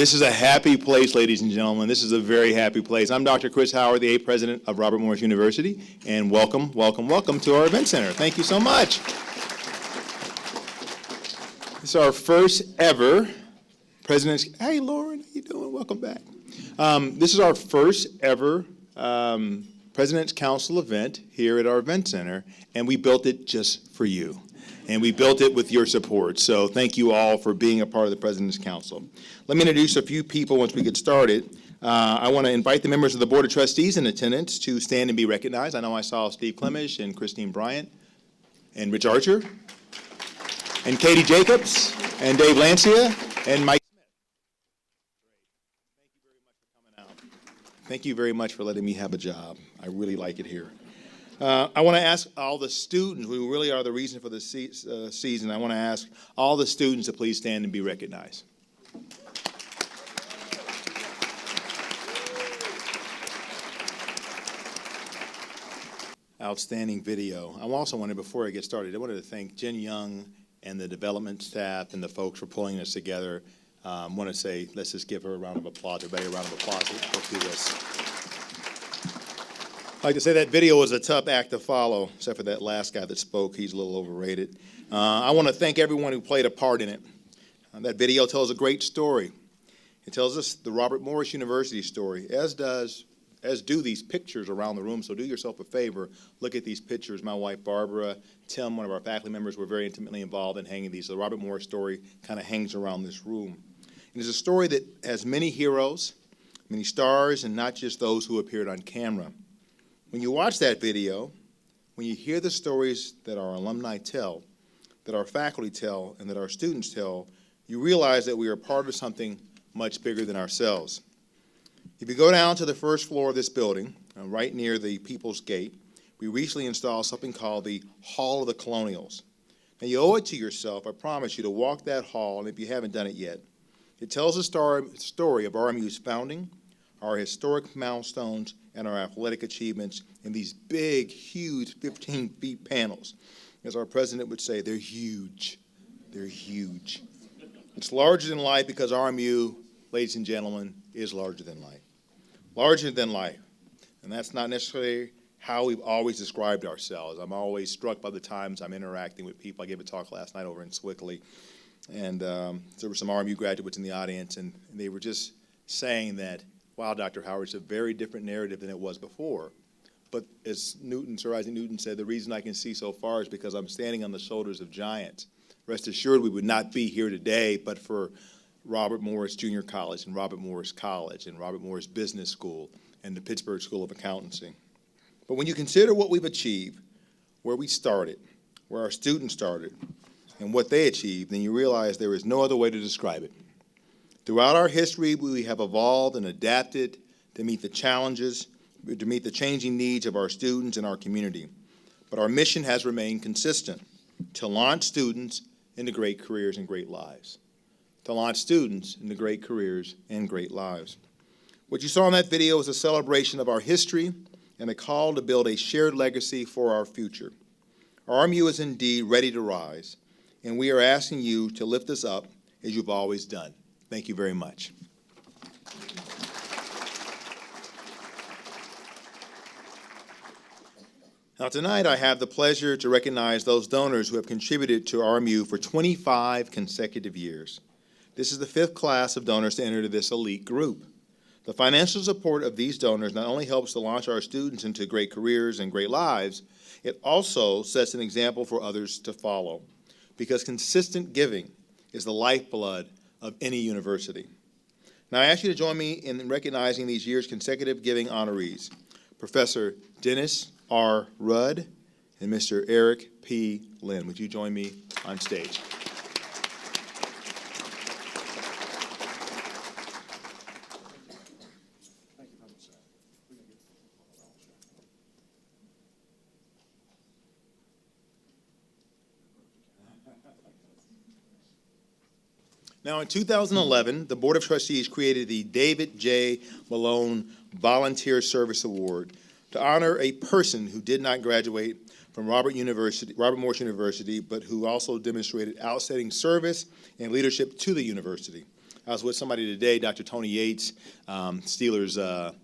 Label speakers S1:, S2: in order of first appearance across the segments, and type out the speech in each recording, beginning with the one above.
S1: This is a happy place, ladies and gentlemen. This is a very happy place. I'm Dr. Chris Howard, the 8th president of Robert Morris University, and welcome, welcome, welcome to our event center. Thank you so much. This is our first ever President's, hey Lauren, how you doing? Welcome back. This is our first ever President's Council event here at our event center, and we built it just for you. And we built it with your support. So thank you all for being a part of the President's Council. Let me introduce a few people once we get started. I want to invite the members of the Board of Trustees in attendance to stand and be recognized. I know I saw Steve Clemish and Christine Bryant and Rich Archer and Katie Jacobs and Dave Lancia and Mike Smith. Great. Thank you very much for letting me have a job. I really like it here. I want to ask all the students, who really are the reason for the season, I want to ask all the students to please stand and be recognized. Outstanding video. I also wanted, before I get started, I wanted to thank Jen Young and the development staff and the folks for pulling this together. I want to say, let's just give her a round of applause. Everybody a round of applause. Let's do this. I like to say that video was a tough act to follow, except for that last guy that spoke. He's a little overrated. I want to thank everyone who played a part in it. That video tells a great story. It tells us the Robert Morris University story, as do these pictures around the room. So do yourself a favor, look at these pictures. My wife Barbara, Tim, one of our faculty members, were very intimately involved in hanging these. So the Robert Morris story kind of hangs around this room. And it's a story that has many heroes, many stars, and not just those who appeared on camera. When you watch that video, when you hear the stories that our alumni tell, that our faculty tell, and that our students tell, you realize that we are part of something much bigger than ourselves. If you go down to the first floor of this building, right near the People's Gate, we recently installed something called the Hall of the Colonials. Now, you owe it to yourself, I promise you, to walk that hall, and if you haven't done it yet. It tells the story of RMU's founding, our historic milestones, and our athletic achievements in these big, huge 15-feet panels. As our president would say, they're huge. They're huge. It's larger than life because RMU, ladies and gentlemen, is larger than life. Larger than life. And that's not necessarily how we've always described ourselves. I'm always struck by the times I'm interacting with people. I gave a talk last night over in Swickley, and there were some RMU graduates in the audience, and they were just saying that, wow, Dr. Howard, it's a very different narrative than it was before. But as Sir Isaac Newton said, the reason I can see so far is because I'm standing on the shoulders of giants. Rest assured, we would not be here today but for Robert Morris Junior College and Robert Morris College and Robert Morris Business School and the Pittsburgh School of Accountancy. But when you consider what we've achieved, where we started, where our students started, and what they achieved, then you realize there is no other way to describe it. Throughout our history, we have evolved and adapted to meet the challenges, to meet the changing needs of our students and our community. But our mission has remained consistent, to launch students into great careers and great lives. To launch students into great careers and great lives. What you saw in that video is a celebration of our history and a call to build a shared legacy for our future. RMU is indeed ready to rise, and we are asking you to lift us up as you've always done. Thank you very much. Now tonight I have the pleasure to recognize those donors who have contributed to RMU for 25 consecutive years. This is the 5th class of donors to enter this elite group. The financial support of these donors not only helps to launch our students into great careers and great lives, it also sets an example for others to follow, because consistent giving is the lifeblood of any university. Now I ask you to join me in recognizing these year's consecutive giving honorees, Professor Dennis R. Rudd and Mr. Eric P. Lynn. Would you join me on stage? Now, in 2011, the Board of Trustees created the David J. Malone Volunteer Service Award to honor a person who did not graduate from Robert Morris University, but who also demonstrated outstanding service and leadership to the university. I was with somebody today, Dr. Tony Yates, Steelers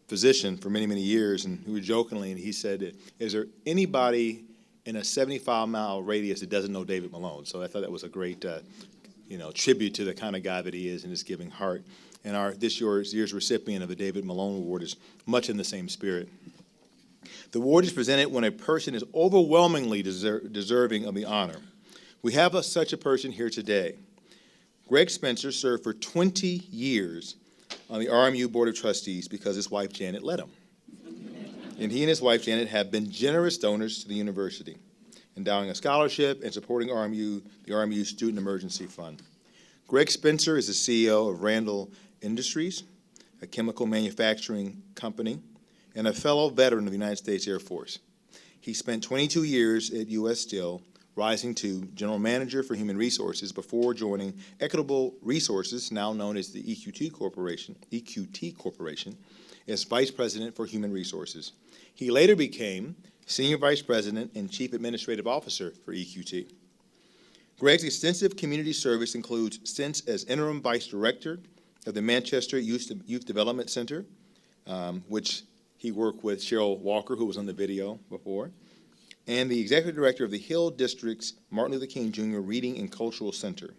S1: physician for many, many years, and we were jokingly, and he said, is there anybody in a 75-mile radius that doesn't know David Malone? So I thought that was a great tribute to the kind of guy that he is and his giving heart. And this year's recipient of the David Malone Award is much in the same spirit. The award is presented when a person is overwhelmingly deserving of the honor. We have such a person here today. Greg Spencer served for 20 years on the RMU Board of Trustees because his wife Janet let him. And he and his wife Janet have been generous donors to the university, endowing a scholarship and supporting the RMU Student Emergency Fund. Greg Spencer is the CEO of Randall Industries, a chemical manufacturing company, and a fellow veteran of the United States Air Force. He spent 22 years at U.S. Steel, rising to General Manager for Human Resources before joining Equitable Resources, now known as the EQT Corporation, as Vice President for Human Resources. He later became Senior Vice President and Chief Administrative Officer for EQT. Greg's extensive community service includes stints as Interim Vice Director of the Manchester Youth Development Center, which he worked with Cheryl Walker, who was on the video before, and the Executive Director of the Hill District's Martin Luther King Jr. Reading and Cultural Center.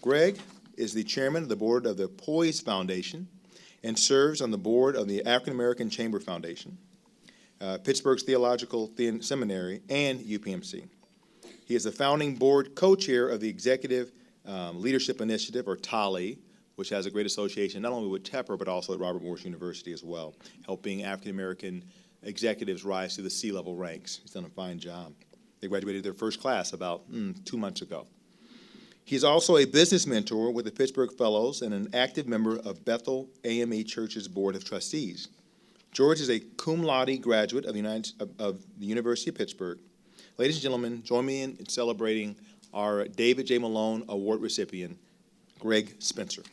S1: Greg is the Chairman of the Board of the Poise Foundation and serves on the board of the African American Chamber Foundation, Pittsburgh's Theological Seminary, and UPMC. He is the founding board co-chair of the Executive Leadership Initiative, or TALI, which has a great association not only with Tepper, but also at Robert Morris University as well, helping African American executives rise to the C-level ranks. He's done a fine job. They graduated their first class about 2 months ago. He's also a business mentor with the Pittsburgh Fellows and an active member of Bethel AME Church's Board of Trustees. George is a cum laude graduate of the University of Pittsburgh. Ladies and gentlemen, join me in celebrating our David J. Malone Award recipient, Greg Spencer.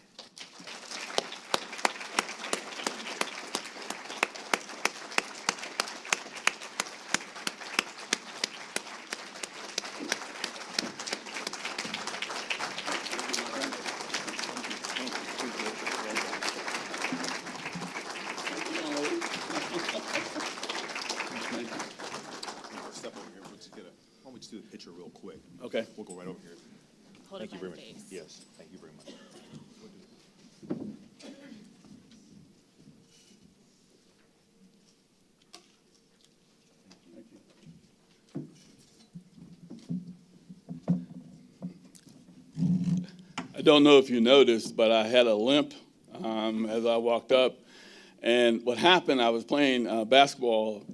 S1: Do the picture real quick.
S2: Okay.
S1: We'll go right over here.
S3: Hold
S1: Thank you very much.
S3: face.
S1: Yes, thank you very much.
S2: I don't know if you noticed, but I had a limp as I walked up. And what happened, I was playing basketball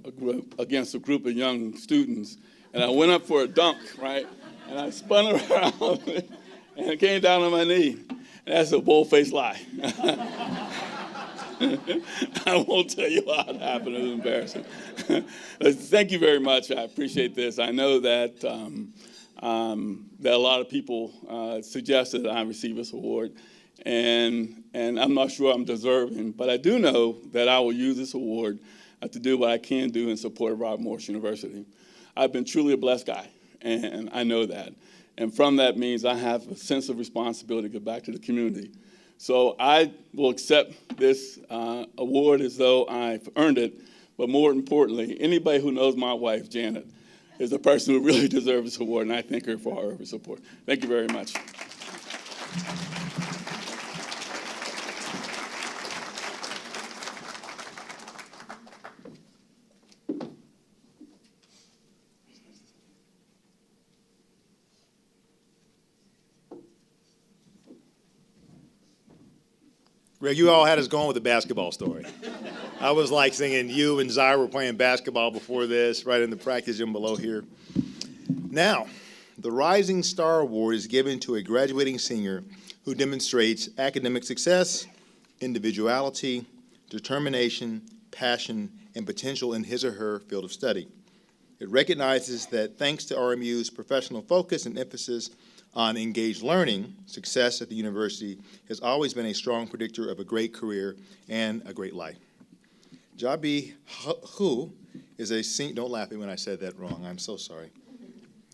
S2: against a group of young students, and I went up for a dunk, right? And I spun around and it came down on my knee. And that's a bold-faced lie. I won't tell you how it happened. It was embarrassing. Thank you very much. I appreciate this. I know that that a lot of people suggested that I receive this award, and I'm not sure I'm deserving, but I do know that I will use this award to do what I can do in support of Robert Morris University. I've been truly a blessed guy, and I know that. And from that means I have a sense of responsibility to give back to the community. So I will accept this award as though I've earned it, but more importantly, anybody who knows my wife, Janet, is the person who really deserves this award, and I thank her for her support. Thank you very much.
S1: Greg, you all had us going with the basketball story. I was like singing, you and Zyra were playing basketball before this, right in the practice gym below here. Now, the Rising Star Award is given to a graduating senior who demonstrates academic success, individuality, determination, passion, and potential in his or her field of study. It recognizes that thanks to RMU's professional focus and emphasis on engaged learning, success at the university has always been a strong predictor of a great career and a great life. Jabi Hu is a senior, don't laugh at me when I said that wrong, I'm so sorry.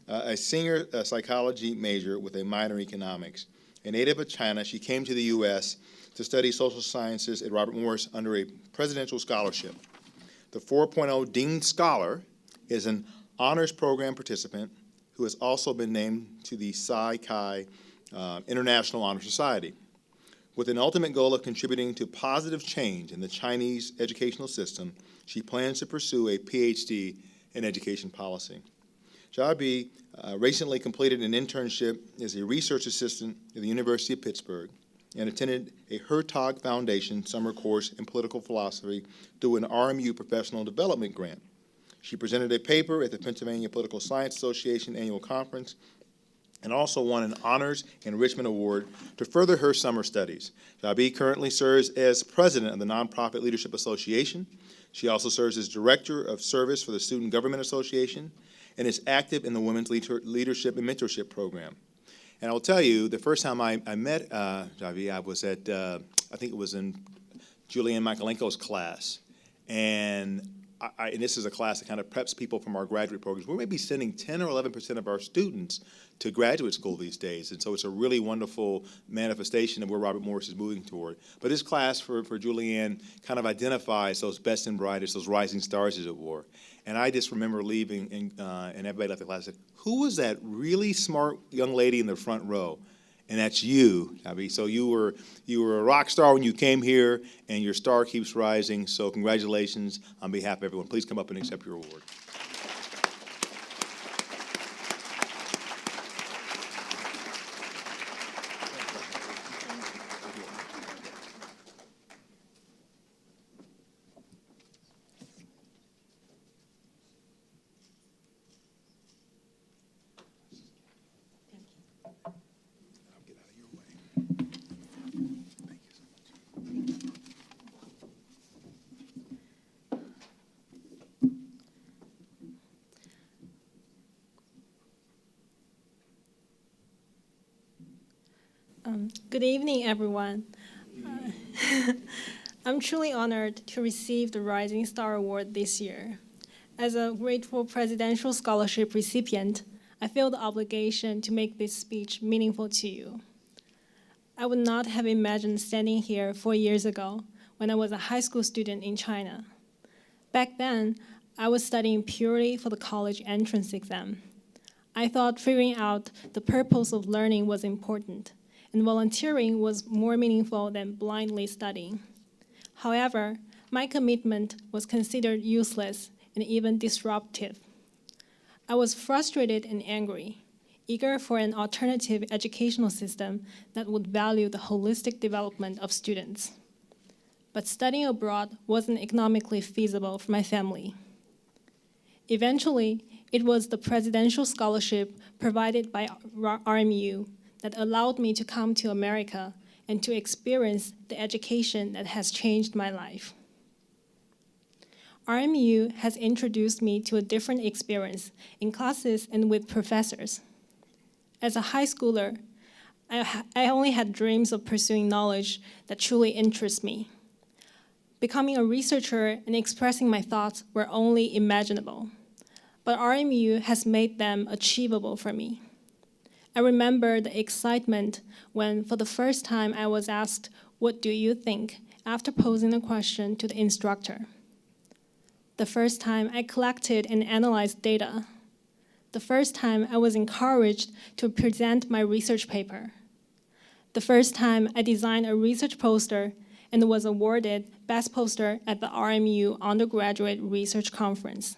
S1: A senior psychology major with a minor in economics, A native of China, she came to the U.S. to study social sciences at Robert Morris under a presidential scholarship. The 4.0 Dean Scholar is an honors program participant who has also been named to the Psi Chi International Honor Society. With an ultimate goal of contributing to positive change in the Chinese educational system, she plans to pursue a PhD in education policy. Xiaobi recently completed an internship as a research assistant at the University of Pittsburgh and attended a Hertog Foundation summer course in political philosophy through an RMU professional development grant. She presented a paper at the Pennsylvania Political Science Association annual conference and also won an Honors Enrichment Award to further her summer studies. Xiaobi currently serves as president of the Nonprofit Leadership Association. She also serves as director of service for the Student Government Association and is active in the Women's Leadership and Mentorship Program. And I'll tell you, the first time I met Xiaobi, I was at, I think it was in Julianne Michaelenko's class. And this is a class that kind of preps people from our graduate programs. We may be sending 10 or 11% of our students to graduate school these days. And so it's a really wonderful manifestation of where Robert Morris is moving toward. But this class for Julianne kind of identifies those best and brightest, those rising stars, as it were. And I just remember leaving, and everybody left the class and said, who was that really smart young lady in the front row? And that's you, Xiaobi. So you were a rock star when you came here, and your star keeps rising. So congratulations on behalf of everyone. Please come up and accept your award.
S3: Good evening, everyone. I'm truly honored to receive the Rising Star Award this year. As a grateful presidential scholarship recipient, I feel the obligation to make this speech meaningful to you. I would not have imagined standing here 4 years ago when I was a high school student in China. Back then, I was studying purely for the college entrance exam. I thought figuring out the purpose of learning was important, and volunteering was more meaningful than blindly studying. However, my commitment was considered useless and even disruptive. I was frustrated and angry, eager for an alternative educational system that would value the holistic development of students. But studying abroad wasn't economically feasible for my family. Eventually, it was the presidential scholarship provided by RMU that allowed me to come to America and to experience the education that has changed my life. RMU has introduced me to a different experience in classes and with professors. As a high schooler, I only had dreams of pursuing knowledge that truly interests me. Becoming a researcher and expressing my thoughts were only imaginable, but RMU has made them achievable for me. I remember the excitement when, for the first time, I was asked, "What do you think?" after posing a question to the instructor. The first time I collected and analyzed data. The first time I was encouraged to present my research paper. The first time I designed a research poster and was awarded Best Poster at the RMU Undergraduate Research Conference.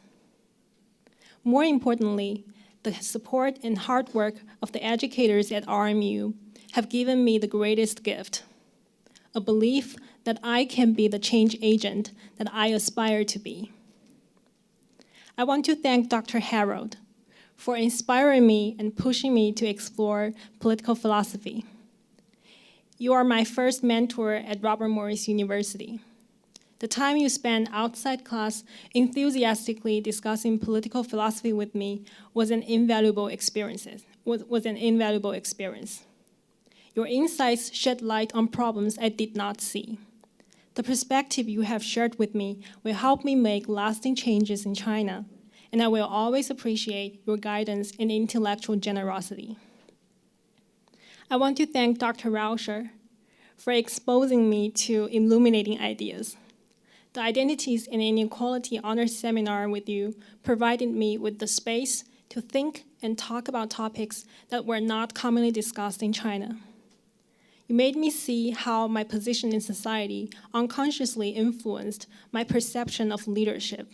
S3: More importantly, the support and hard work of the educators at RMU have given me the greatest gift, a belief that I can be the change agent that I aspire to be. I want to thank Dr. Harold for inspiring me and pushing me to explore political philosophy. You are my first mentor at Robert Morris University. The time you spent outside class enthusiastically discussing political philosophy with me was an invaluable experience. Your insights shed light on problems I did not see. The perspective you have shared with me will help me make lasting changes in China, and I will always appreciate your guidance and intellectual generosity. I want to thank Dr. Rauscher for exposing me to illuminating ideas. The Identities and Inequality Honors Seminar with you provided me with the space to think and talk about topics that were not commonly discussed in China. You made me see how my position in society unconsciously influenced my perception of leadership.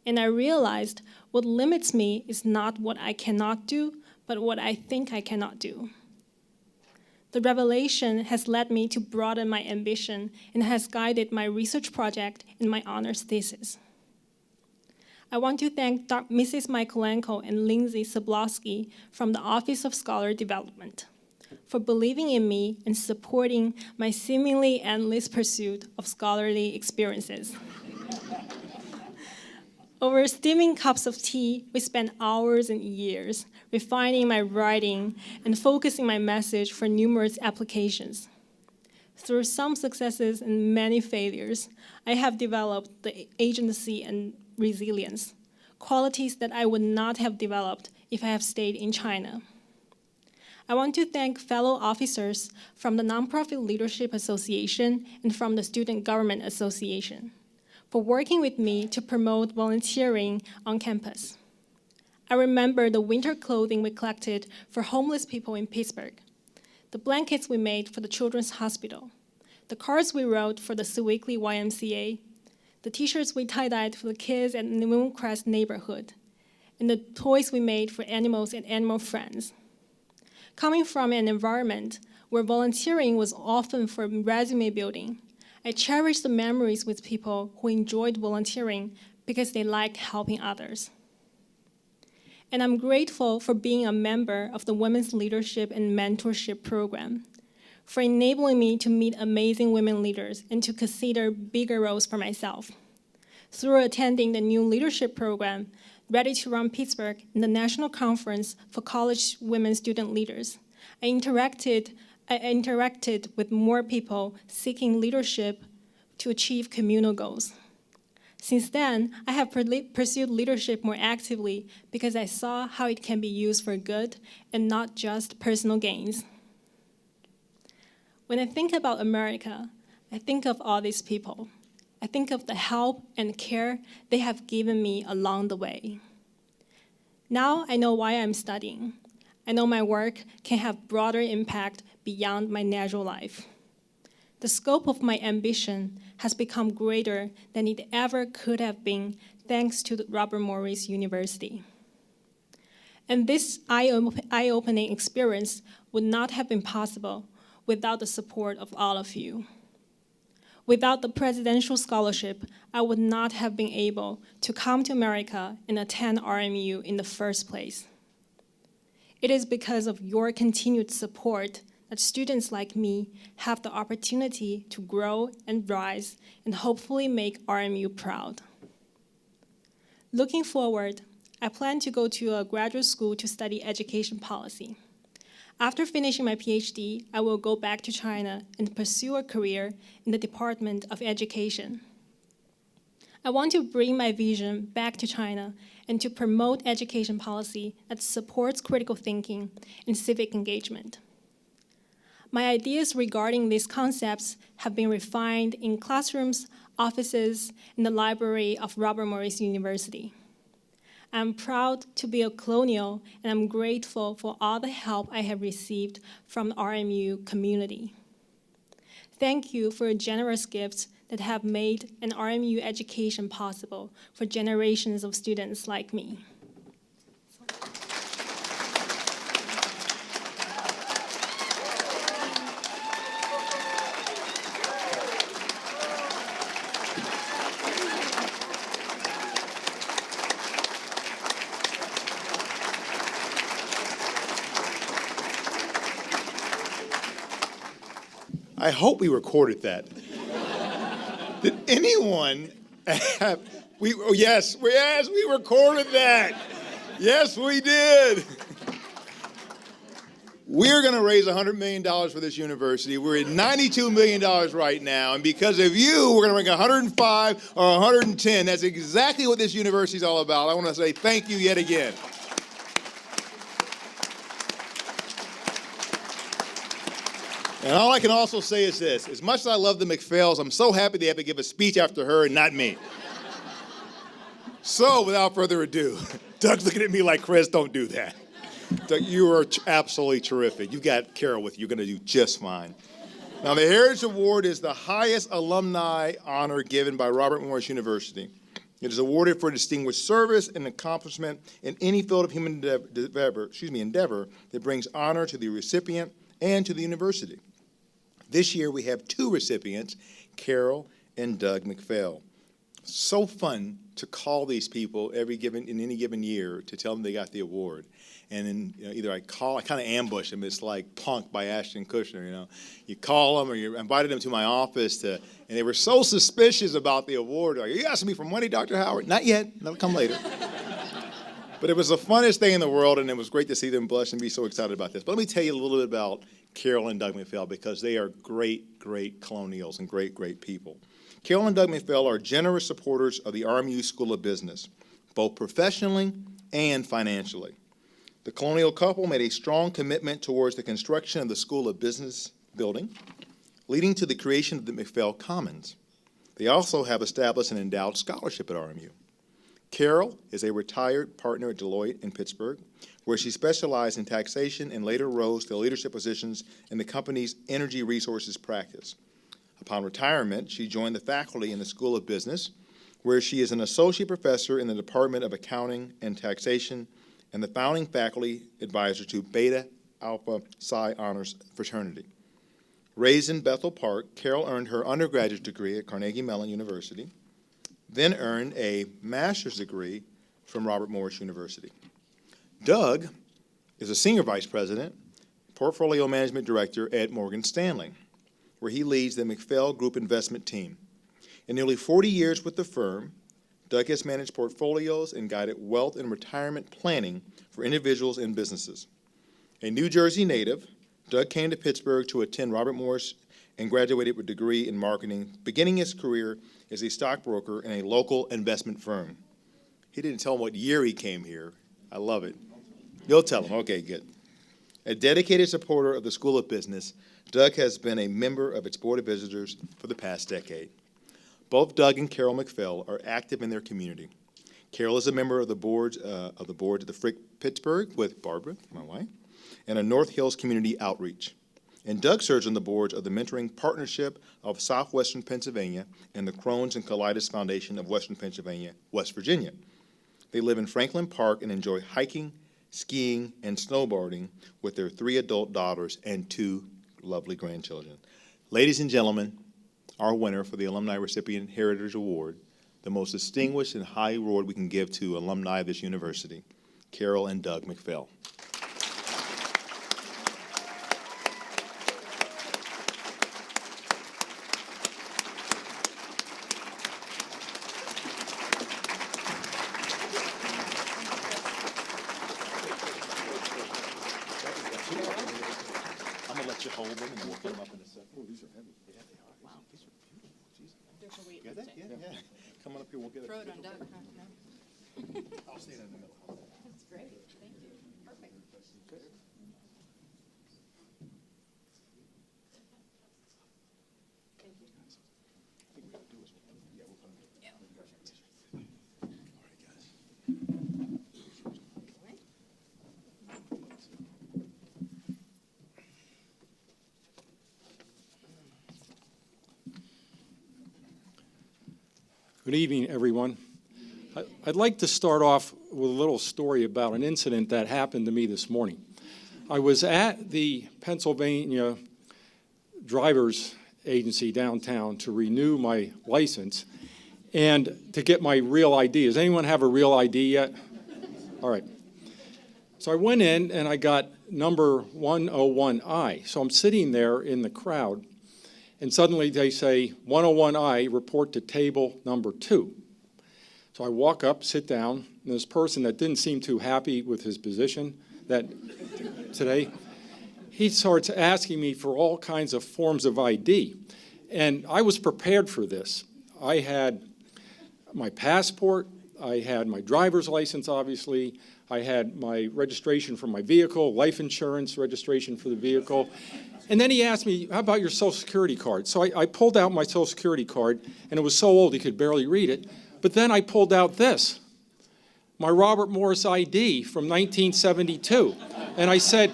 S3: And I realized what limits me is not what I cannot do, but what I think I cannot do. The revelation has led me to broaden my ambition and has guided my research project and my honors thesis. I want to thank Mrs. Michaelenko and Lindsay Soblowski from the Office of Scholar Development for believing in me and supporting my seemingly endless pursuit of scholarly experiences. Over steaming cups of tea, we spent hours and years refining my writing and focusing my message for numerous applications. Through some successes and many failures, I have developed the agency and resilience, qualities that I would not have developed if I had stayed in China. I want to thank fellow officers from the Nonprofit Leadership Association and from the Student Government Association for working with me to promote volunteering on campus. I remember the winter clothing we collected for homeless people in Pittsburgh, the blankets we made for the Children's Hospital, the cards we wrote for the Sewickley YMCA, the t-shirts we tie-dyed for the kids at Mooncrest neighborhood, and the toys we made for animals and animal friends. Coming from an environment where volunteering was often for resume building, I cherish the memories with people who enjoyed volunteering because they liked helping others. And I'm grateful for being a member of the Women's Leadership and Mentorship Program, for enabling me to meet amazing women leaders and to consider bigger roles for myself. Through attending the new leadership program, Ready to Run Pittsburgh, and the National Conference for College Women Student Leaders, I interacted with more people seeking leadership to achieve communal goals. Since then, I have pursued leadership more actively because I saw how it can be used for good and not just personal gains. When I think about America, I think of all these people. I think of the help and care they have given me along the way. Now I know why I'm studying. I know my work can have broader impact beyond my natural life. The scope of my ambition has become greater than it ever could have been thanks to the Robert Morris University. And this eye-opening experience would not have been possible without the support of all of you. Without the presidential scholarship, I would not have been able to come to America and attend RMU in the first place. It is because of your continued support that students like me have the opportunity to grow and rise and hopefully make RMU proud. Looking forward, I plan to go to a graduate school to study education policy. After finishing my PhD, I will go back to China and pursue a career in the Department of Education. I want to bring my vision back to China and to promote education policy that supports critical thinking and civic engagement. My ideas regarding these concepts have been refined in classrooms, offices, and the library of Robert Morris University. I'm proud to be a colonial, and I'm grateful for all the help I have received from the RMU community. Thank you for your generous gifts that have made an RMU education possible for generations of students like me.
S1: I hope we recorded that. Did anyone have, yes, we recorded that. Yes, we did. We're going to raise $100 million for this university. We're at $92 million right now, and because of you, we're going to bring 105 or 110. That's exactly what this university is all about. I want to say thank you yet again. And all I can also say is this. As much as I love the McPhails, I'm so happy they have to give a speech after her and not me. So, without further ado, Doug's looking at me like, Chris, don't do that. Doug, you are absolutely terrific. You got Carol with you. You're going to do just fine. Now, the Heritage Award is the highest alumni honor given by Robert Morris University. It is awarded for distinguished service and accomplishment in any field of human endeavor that brings honor to the recipient and to the university. This year, we have two recipients, Carol and Doug McPhail. So fun to call these people in any given year to tell them they got the award. And then either I kind of ambush them. It's like Punk by Ashton Kutcher, You call them or you invited them to my office and they were so suspicious about the award. Like, are you asking me for money, Dr. Howard? Not yet. That'll come later. But it was the funnest thing in the world, and it was great to see them blush and be so excited about this. But let me tell you a little bit about Carol and Doug McPhail because they are great, great colonials and great, great people. Carol and Doug McPhail are generous supporters of the RMU School of Business, both professionally and financially. The colonial couple made a strong commitment towards the construction of the School of Business building, leading to the creation of the McPhail Commons. They also have established an endowed scholarship at RMU. Carol is a retired partner at Deloitte in Pittsburgh, where she specialized in taxation and later rose to leadership positions in the company's energy resources practice. Upon retirement, she joined the faculty in the School of Business, where she is an associate professor in the Department of Accounting and Taxation and the founding faculty advisor to Beta Alpha Psi Honors Fraternity. Raised in Bethel Park, Carol earned her undergraduate degree at Carnegie Mellon University, then earned a master's degree from Robert Morris University. Doug is a senior vice president, portfolio management director at Morgan Stanley, where he leads the McPhail Group investment team. In nearly 40 years with the firm, Doug has managed portfolios and guided wealth and retirement planning for individuals and businesses. A New Jersey native, Doug came to Pittsburgh to attend Robert Morris and graduated with a degree in marketing, beginning his career as a stockbroker in a local investment firm. He didn't tell him what year he came here. I love it. You'll tell him. Okay, good. A dedicated supporter of the School of Business, Doug has been a member of its Board of Visitors for the past decade. Both Doug and Carol McPhail are active in their community. Carol is a member of the board of the Frick Pittsburgh with Barbara, my wife, and a North Hills Community Outreach. And Doug serves on the boards of the Mentoring Partnership of Southwestern Pennsylvania and the Crohn's and Colitis Foundation of Western Pennsylvania, West Virginia. They live in Franklin Park and enjoy hiking, skiing, and snowboarding with their 3 adult daughters and 2 lovely grandchildren. Ladies and gentlemen, our winner for the Alumni Recipient Heritage Award, the most distinguished and high award we can give to alumni of this university, Carol and Doug McPhail. I'm gonna let you hold them and we'll put them up in a second. Oh, these are heavy. Yeah, they are. Wow, these are beautiful. Jesus. Get that? Yeah. Come on up here, we'll get it.
S4: Throw it on Doug, huh? No.
S1: I'll stand in the middle.
S4: That's great, thank you. Perfect. Thank you. Yeah, perfect.
S1: All right, guys.
S5: Good evening, everyone. I'd like to start off with a little story about an incident that happened to me this morning. I was at the Pennsylvania Driver's Agency downtown to renew my license and to get my real ID. Does anyone have a real ID yet? All right. So I went in and I got number 101I. So I'm sitting there in the crowd, and suddenly they say, 101I, report to table number 2. So I walk up, sit down, and this person that didn't seem too happy with his position today, he starts asking me for all kinds of forms of ID. And I was prepared for this. I had my passport, I had my driver's license, obviously, I had my registration for my vehicle, life insurance registration for the vehicle, And then he asked me, how about your Social Security card? So I pulled out my Social Security card, and it was so old he could barely read it. But then I pulled out this, my Robert Morris ID from 1972. And I said,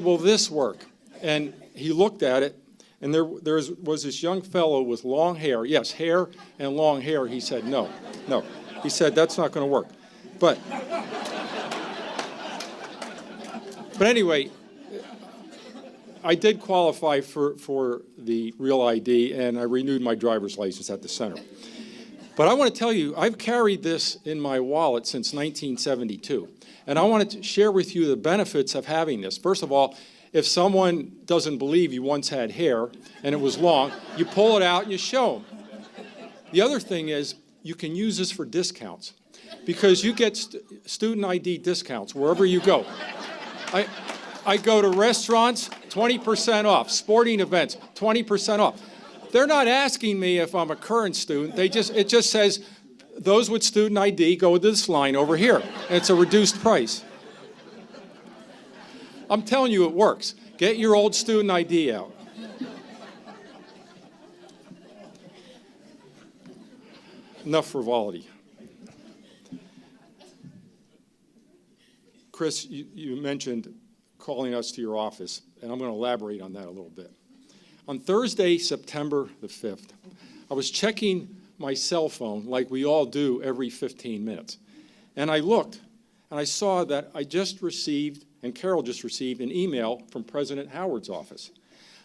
S5: will this work? And he looked at it, and there was this young fellow with long hair. Yes, hair and long hair. He said, no. He said, that's not going to work. But anyway, I did qualify for the real ID, and I renewed my driver's license at the center. But I want to tell you, I've carried this in my wallet since 1972, and I wanted to share with you the benefits of having this. First of all, if someone doesn't believe you once had hair and it was long, you pull it out and you show them. The other thing is you can use this for discounts because you get student ID discounts wherever you go. I go to restaurants, 20% off. Sporting events, 20% off. They're not asking me if I'm a current student. It just says, those with student ID go to this line over here. And it's a reduced price. I'm telling you, it works. Get your old student ID out. Enough frivolity. Chris, you mentioned calling us to your office, and I'm going to elaborate on that a little bit. On Thursday, September the 5th, I was checking my cell phone like we all do every 15 minutes. And I looked, and I saw that I just received, and Carol just received, an email from President Howard's office.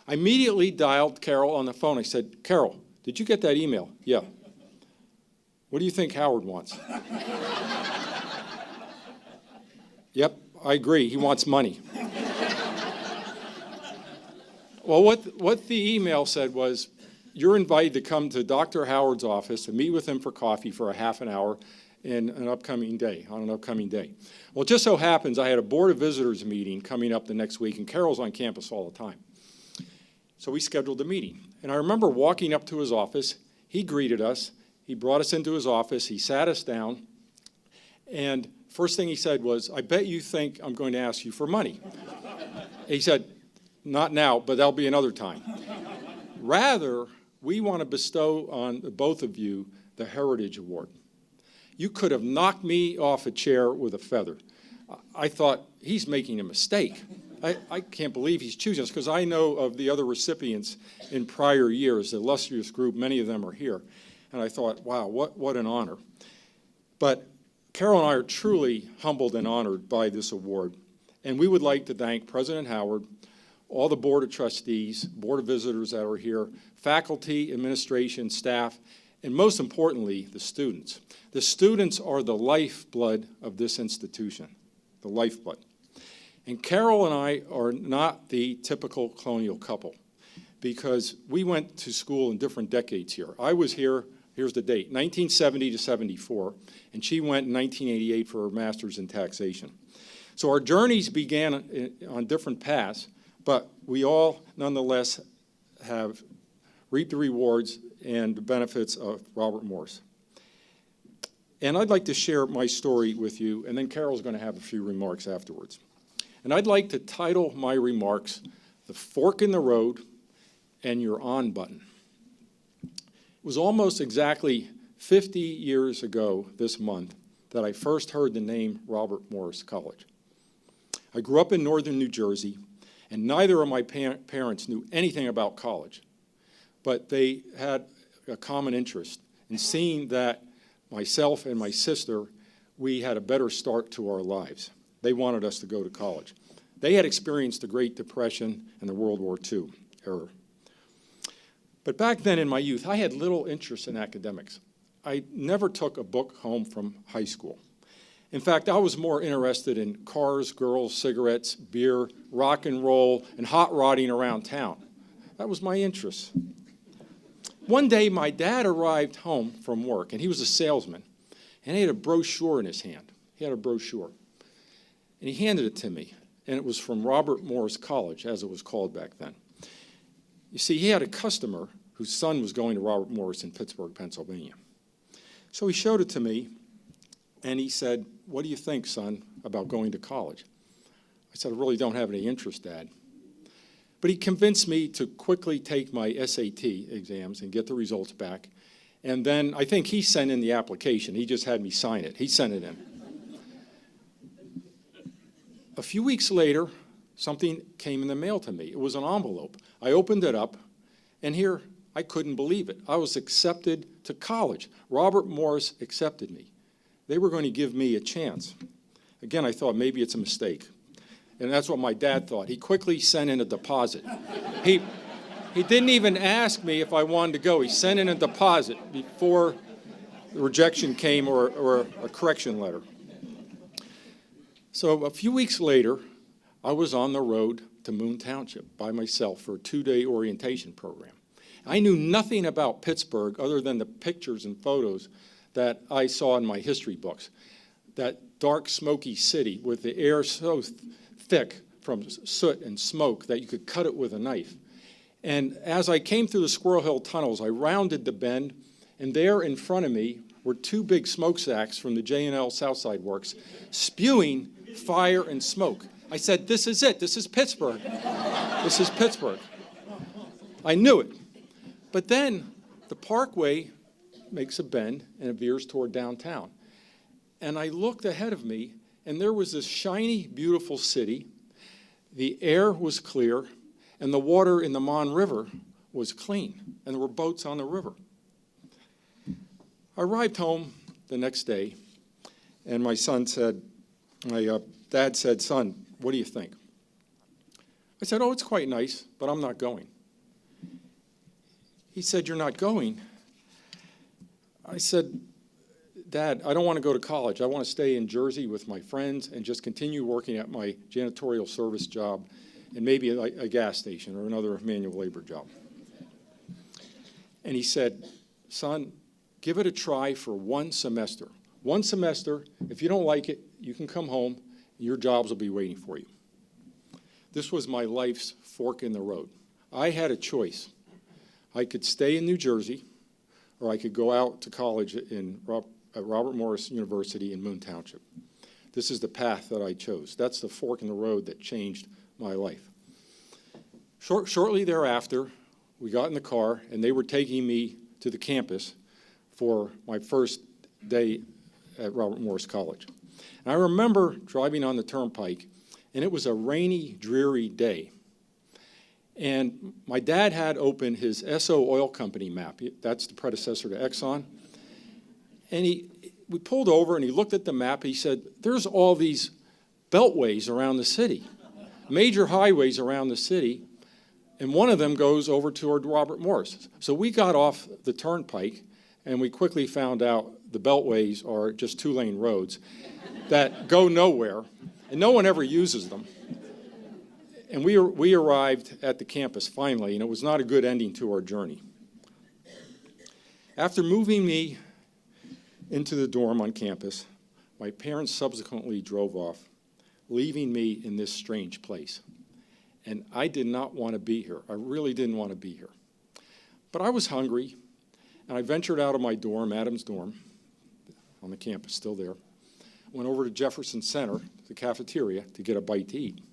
S5: I immediately dialed Carol on the phone. I said, Carol, did you get that email? Yeah. What do you think Howard wants? Yep, I agree. He wants money. Well, what the email said was, you're invited to come to Dr. Howard's office and meet with him for coffee for a half an hour on an upcoming day. Well, it just so happens I had a Board of Visitors meeting coming up the next week, and Carol's on campus all the time. So we scheduled a meeting. And I remember walking up to his office. He greeted us. He brought us into his office. He sat us down. And first thing he said was, I bet you think I'm going to ask you for money. He said, not now, but that'll be another time. Rather, we want to bestow on both of you the Heritage Award. You could have knocked me off a chair with a feather. I thought, he's making a mistake. I can't believe he's choosing us, because I know of the other recipients in prior years, the illustrious group, many of them are here. And I thought, wow, what an honor. But Carol and I are truly humbled and honored by this award. And we would like to thank President Howard, all the Board of Trustees, Board of Visitors that are here, faculty, administration, staff, and most importantly, the students. The students are the lifeblood of this institution, the lifeblood. And Carol and I are not the typical colonial couple, because we went to school in different decades here. I was here, here's the date, 1970 to 74, and she went in 1988 for her master's in taxation. So our journeys began on different paths, but we all nonetheless have reaped the rewards and the benefits of Robert Morris. And I'd like to share my story with you, and then Carol's going to have a few remarks afterwards. And I'd like to title my remarks, The Fork in the Road and Your On Button. It was almost exactly 50 years ago this month that I first heard the name Robert Morris College. I grew up in northern New Jersey, and neither of my parents knew anything about college, but they had a common interest in seeing that myself and my sister, we had a better start to our lives. They wanted us to go to college. They had experienced the Great Depression and the World War II era. But back then in my youth, I had little interest in academics. I never took a book home from high school. In fact, I was more interested in cars, girls, cigarettes, beer, rock and roll, and hot rodding around town. That was my interest. One day, my dad arrived home from work, and he was a salesman, and he had a brochure in his hand. He had a brochure, and he handed it to me, and it was from Robert Morris College, as it was called back then. You see, he had a customer whose son was going to Robert Morris in Pittsburgh, Pennsylvania. So he showed it to me, and he said, what do you think, son, about going to college? I said, I really don't have any interest, Dad. But he convinced me to quickly take my SAT exams and get the results back. And then I think he sent in the application. He just had me sign it. He sent it in. A few weeks later, something came in the mail to me. It was an envelope. I opened it up, and here, I couldn't believe it. I was accepted to college. Robert Morris accepted me. They were going to give me a chance. Again, I thought maybe it's a mistake. And that's what my dad thought. He quickly sent in a deposit. He didn't even ask me if I wanted to go. He sent in a deposit before the rejection came or a correction letter. So a few weeks later, I was on the road to Moon Township by myself for a 2-day orientation program. I knew nothing about Pittsburgh other than the pictures and photos that I saw in my history books. That dark, smoky city with the air so thick from soot and smoke that you could cut it with a knife. And as I came through the Squirrel Hill tunnels, I rounded the bend, and there in front of me were 2 big smokestacks from the J&L Southside Works spewing fire and smoke. I said, this is it. This is Pittsburgh. This is Pittsburgh. I knew it. But then the parkway makes a bend and it veers toward downtown. And I looked ahead of me, and there was this shiny, beautiful city. The air was clear, and the water in the Mon River was clean, and there were boats on the river. I arrived home the next day, and my dad said, son, what do you think? I said, oh, it's quite nice, but I'm not going. He said, you're not going? I said, Dad, I don't want to go to college. I want to stay in Jersey with my friends and just continue working at my janitorial service job and maybe a gas station or another manual labor job. And he said, son, give it a try for 1 semester. 1 semester, if you don't like it, you can come home and your jobs will be waiting for you. This was my life's fork in the road. I had a choice. I could stay in New Jersey, or I could go out to college at Robert Morris University in Moon Township. This is the path that I chose. That's the fork in the road that changed my life. Shortly thereafter, we got in the car, and they were taking me to the campus for my first day at Robert Morris College. And I remember driving on the turnpike, and it was a rainy, dreary day. And my dad had opened his Esso Oil Company map. That's the predecessor to Exxon. And we pulled over, and he looked at the map. He said, there's all these beltways around the city, major highways around the city, and one of them goes over toward Robert Morris. So we got off the turnpike, and we quickly found out the beltways are just 2-lane roads that go nowhere, and no one ever uses them. And we arrived at the campus finally, and it was not a good ending to our journey. After moving me into the dorm on campus, my parents subsequently drove off, leaving me in this strange place. And I did not want to be here. I really didn't want to be here. But I was hungry, and I ventured out of my dorm, Adams dorm, on the campus, still there. Went over to Jefferson Center, the cafeteria, to get a bite to eat.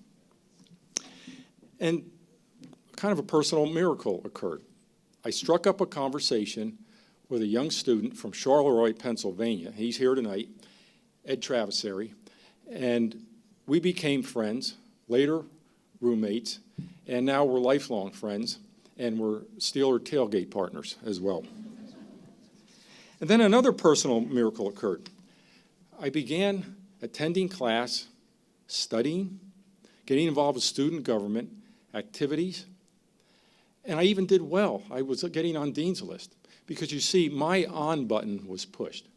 S5: And kind of a personal miracle occurred. I struck up a conversation with a young student from Charleroi, Pennsylvania. He's here tonight, Ed Travisary, and we became friends, later roommates, and now we're lifelong friends, and we're Steeler tailgate partners as well. And then another personal miracle occurred. I began attending class, studying, getting involved with student government activities, and I even did well. I was getting on Dean's List because, you see, my on button was pushed.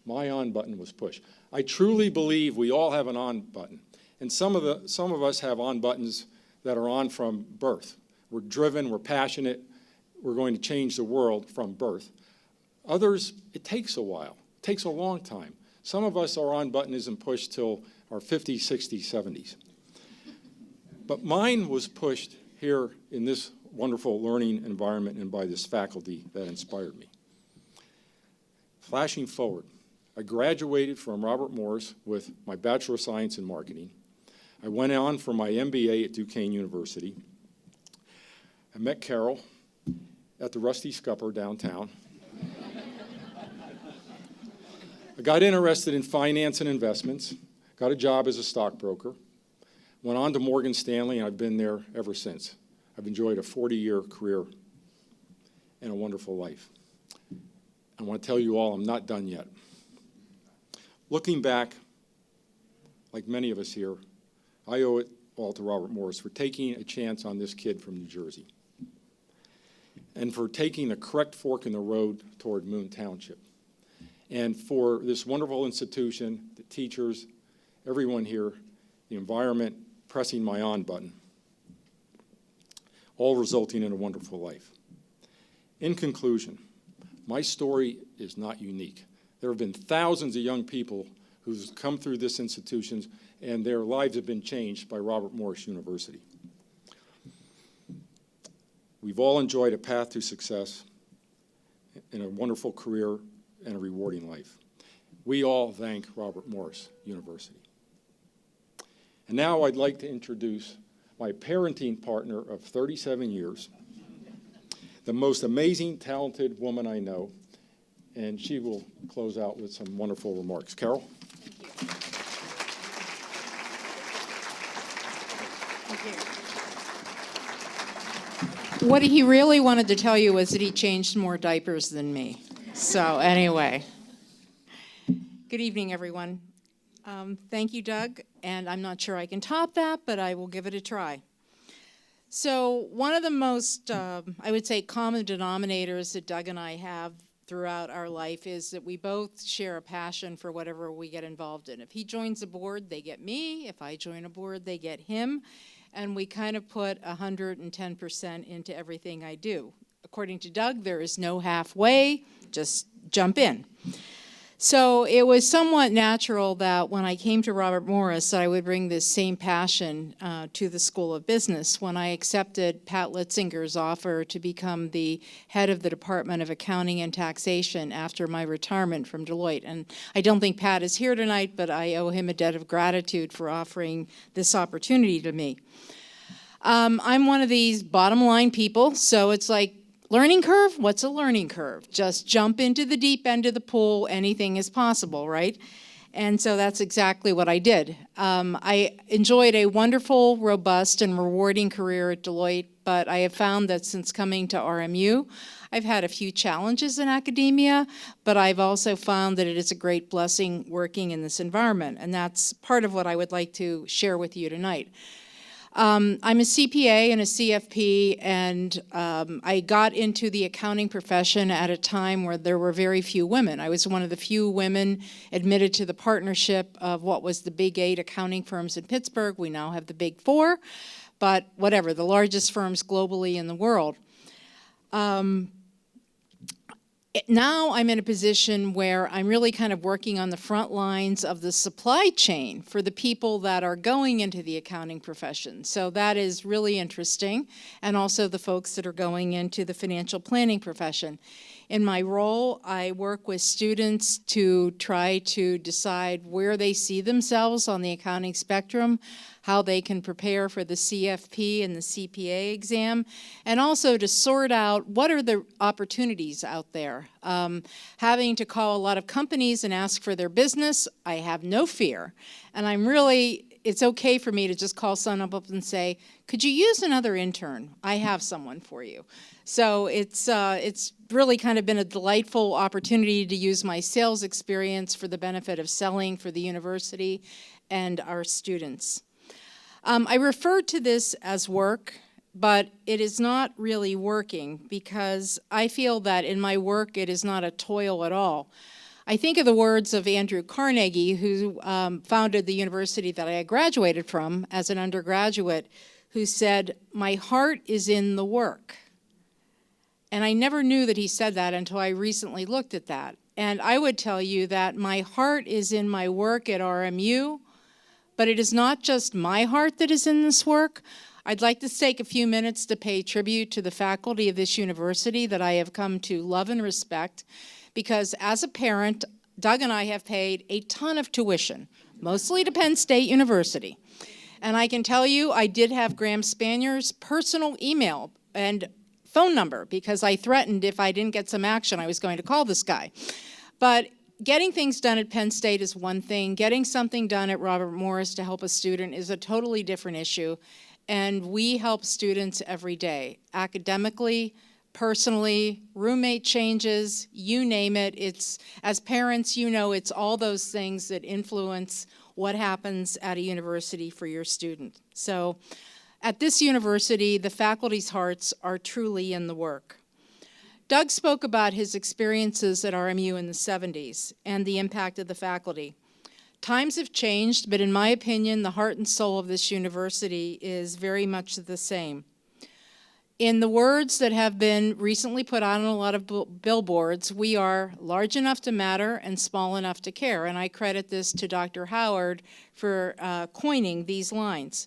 S5: My on button was pushed. I truly believe we all have an on button, and some of us have on buttons that are on from birth. We're driven, we're passionate, we're going to change the world from birth. Others, it takes a while. It takes a long time. Some of us, our on button isn't pushed till our 50s, 60s, 70s. But mine was pushed here in this wonderful learning environment and by this faculty that inspired me. Flashing forward, I graduated from Robert Morris with my Bachelor of Science in Marketing. I went on for my MBA at Duquesne University. I met Carol at the Rusty Scupper downtown. I got interested in finance and investments, got a job as a stockbroker, went on to Morgan Stanley, and I've been there ever since. I've enjoyed a 40-year career and a wonderful life. I want to tell you all, I'm not done yet. Looking back, like many of us here, I owe it all to Robert Morris for taking a chance on this kid from New Jersey and for taking the correct fork in the road toward Moon Township, and for this wonderful institution, the teachers, everyone here, the environment, pressing my on button, all resulting in a wonderful life. In conclusion, my story is not unique. There have been thousands of young people who've come through this institution, and their lives have been changed by Robert Morris University. We've all enjoyed a path to success in a wonderful career and a rewarding life. We all thank Robert Morris University. And now I'd like to introduce my parenting partner of 37 years, the most amazing, talented woman I know, and she will close out with some wonderful remarks. Carol?
S4: What he really wanted to tell you was that he changed more diapers than me. So anyway, good evening, everyone. Thank you, Doug, and I'm not sure I can top that, but I will give it a try. So one of the most, I would say, common denominators that Doug and I have throughout our life is that we both share a passion for whatever we get involved in. If he joins a board, they get me. If I join a board, they get him. And we kind of put 110% into everything I do. According to Doug, there is no halfway, just jump in. So it was somewhat natural that when I came to Robert Morris, that I would bring this same passion to the School of Business. When I accepted Pat Litzinger's offer to become the head of the Department of Accounting and Taxation after my retirement from Deloitte. And I don't think Pat is here tonight, but I owe him a debt of gratitude for offering this opportunity to me. I'm one of these bottom line people, so it's like, learning curve? What's a learning curve? Just jump into the deep end of the pool. Anything is possible, right? And so that's exactly what I did. I enjoyed a wonderful, robust, and rewarding career at Deloitte, but I have found that since coming to RMU, I've had a few challenges in academia, but I've also found that it is a great blessing working in this environment, and that's part of what I would like to share with you tonight. I'm a CPA and a CFP, and I got into the accounting profession at a time where there were very few women. I was one of the few women admitted to the partnership of what was the Big 8 accounting firms in Pittsburgh. We now have the Big 4, but whatever, the largest firms globally in the world. Now I'm in a position where I'm really kind of working on the front lines of the supply chain for the people that are going into the accounting profession. So that is really interesting, and also the folks that are going into the financial planning profession. In my role, I work with students to try to decide where they see themselves on the accounting spectrum, how they can prepare for the CFP and the CPA exam, and also to sort out what are the opportunities out there. Having to call a lot of companies and ask for their business, I have no fear. And it's okay for me to just call someone up and say, could you use another intern? I have someone for you. So it's really kind of been a delightful opportunity to use my sales experience for the benefit of selling for the university and our students. I refer to this as work, but it is not really working because I feel that in my work it is not a toil at all. I think of the words of Andrew Carnegie, who founded the university that I graduated from as an undergraduate, who said, "My heart is in the work." And I never knew that he said that until I recently looked at that. And I would tell you that my heart is in my work at RMU, but it is not just my heart that is in this work. I'd like to take a few minutes to pay tribute to the faculty of this university that I have come to love and respect, because as a parent, Doug and I have paid a ton of tuition, mostly to Penn State University. And I can tell you, I did have Graham Spanier's personal email and phone number, because I threatened if I didn't get some action, I was going to call this guy. But getting things done at Penn State is one thing. Getting something done at Robert Morris to help a student is a totally different issue. And we help students every day, academically, personally, roommate changes, you name it. It's, as parents, you know, it's all those things that influence what happens at a university for your student. So at this university, the faculty's hearts are truly in the work. Doug spoke about his experiences at RMU in the 70s and the impact of the faculty. Times have changed, but in my opinion, the heart and soul of this university is very much the same. In the words that have been recently put out on a lot of billboards, we are large enough to matter and small enough to care. And I credit this to Dr. Howard for coining these lines.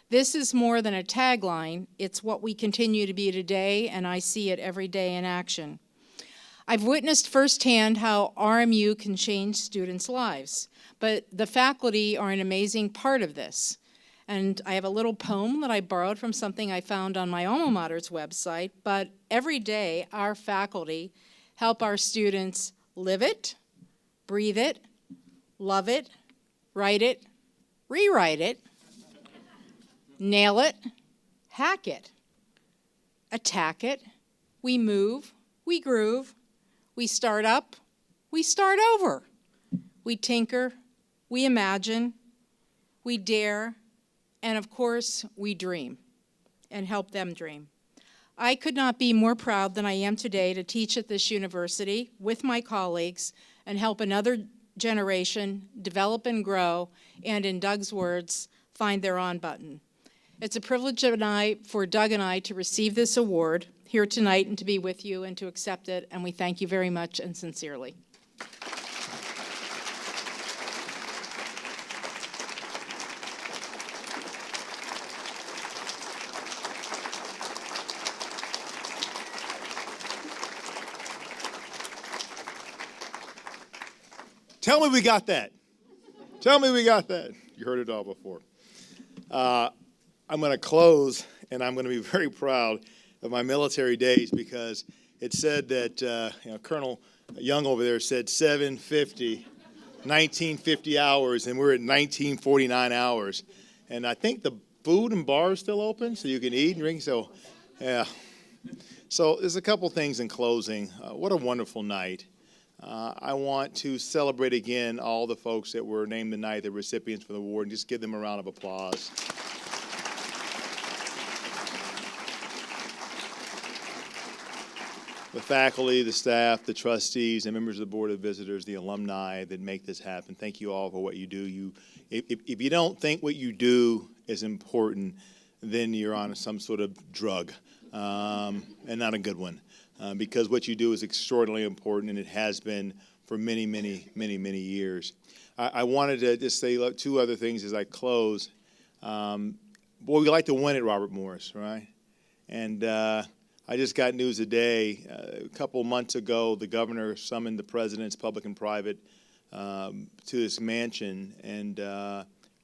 S4: This is more than a tagline. It's what we continue to be today, and I see it every day in action. I've witnessed firsthand how RMU can change students' lives, but the faculty are an amazing part of this. And I have a little poem that I borrowed from something I found on my alma mater's website, but every day our faculty help our students live it, breathe it, love it, write it, rewrite it, nail it, hack it, attack it, we move, we groove, we start up, we start over, we tinker, we imagine, we dare, and of course, we dream and help them dream. I could not be more proud than I am today to teach at this university with my colleagues and help another generation develop and grow, and in Doug's words, find their on button. It's a privilege for Doug and I to receive this award here tonight and to be with you and to accept it, and we thank you very much and sincerely.
S1: Tell me we got that. Tell me we got that. You heard it all before. I'm going to close, and I'm going to be very proud of my military days because it said that Colonel Young over there said 1950 hours, and we're at 1949 hours. And I think the food and bar is still open, so you can eat and drink. So, yeah. So there's a couple things in closing. What a wonderful night. I want to celebrate again all the folks that were named tonight, the recipients for the award, and just give them a round of applause. The faculty, the staff, the trustees, and members of the Board of Visitors, the alumni that make this happen, thank you all for what you do. If you don't think what you do is important, then you're on some sort of drug, and not a good one. Because what you do is extraordinarily important, and it has been for many, many, many, many years. I wanted to just say two other things as I close. Boy, we like to win at Robert Morris, right? And I just got news today. A couple months ago, the governor summoned the president's public and private to this mansion and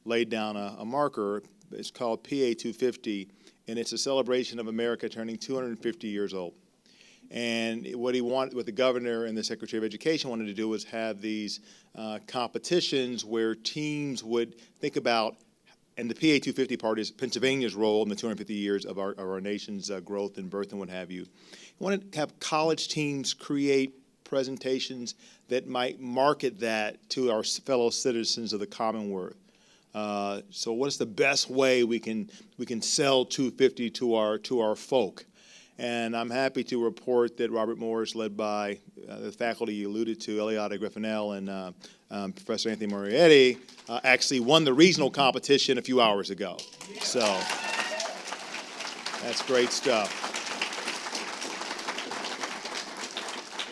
S1: laid down a marker. It's called PA 250, and it's a celebration of America turning 250 years old. And what the governor and the Secretary of Education wanted to do was have these competitions where teams would think about, and the PA 250 part is Pennsylvania's role in the 250 years of our nation's growth and birth and what have you. We wanted to have college teams create presentations that might market that to our fellow citizens of the Commonwealth. So what's the best way we can sell 250 to our folk? And I'm happy to report that Robert Morris, led by the faculty you alluded to, Eliade Griffinell and Professor Anthony Marietti, actually won the regional competition a few hours ago. So that's great stuff.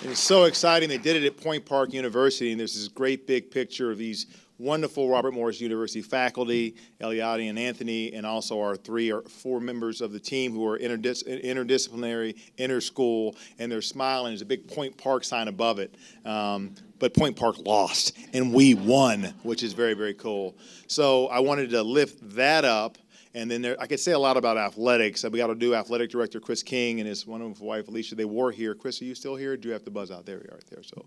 S1: And it's so exciting. They did it at Point Park University, and there's this great big picture of these wonderful Robert Morris University faculty, Eliade and Anthony, and also our 3 or 4 members of the team who are interdisciplinary, inter-school, and they're smiling. There's a big Point Park sign above it. But Point Park lost, and we won, which is very, very cool. So I wanted to lift that up And then I could say a lot about athletics. We got to do athletic director Chris King and his wonderful wife Alicia. They were here. Chris, are you still here? Do you have to buzz out? There we are, right there. So,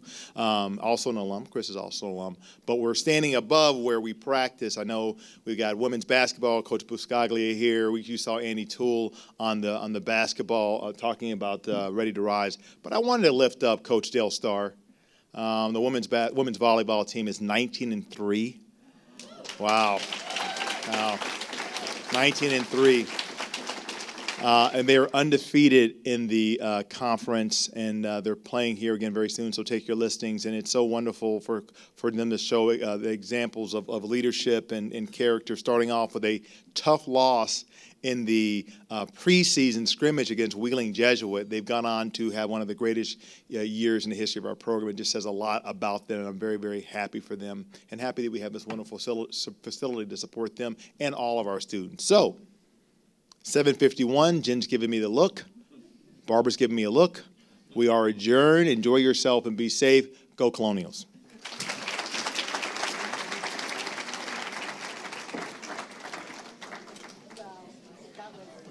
S1: also an alum. Chris is also an alum. But we're standing above where we practice. I know we've got women's basketball. Coach Buscaglia here. You saw Andy Toole on the basketball talking about Ready to Rise. But I wanted to lift up Coach Dale Starr. The women's volleyball team is 19-3. Wow. 19-3. And they are undefeated in the conference, and they're playing here again very soon, so take your listings. And it's so wonderful for them to show the examples of leadership and character, starting off with a tough loss in the preseason scrimmage against Wheeling Jesuit. They've gone on to have one of the greatest years in the history of our program. It just says a lot about them, and I'm very, very happy for them and happy that we have this wonderful facility to support them and all of our students. So, 7:51, Jen's giving me the look. Barbara's giving me a look. We are adjourned. Enjoy yourself and be safe. Go Colonials.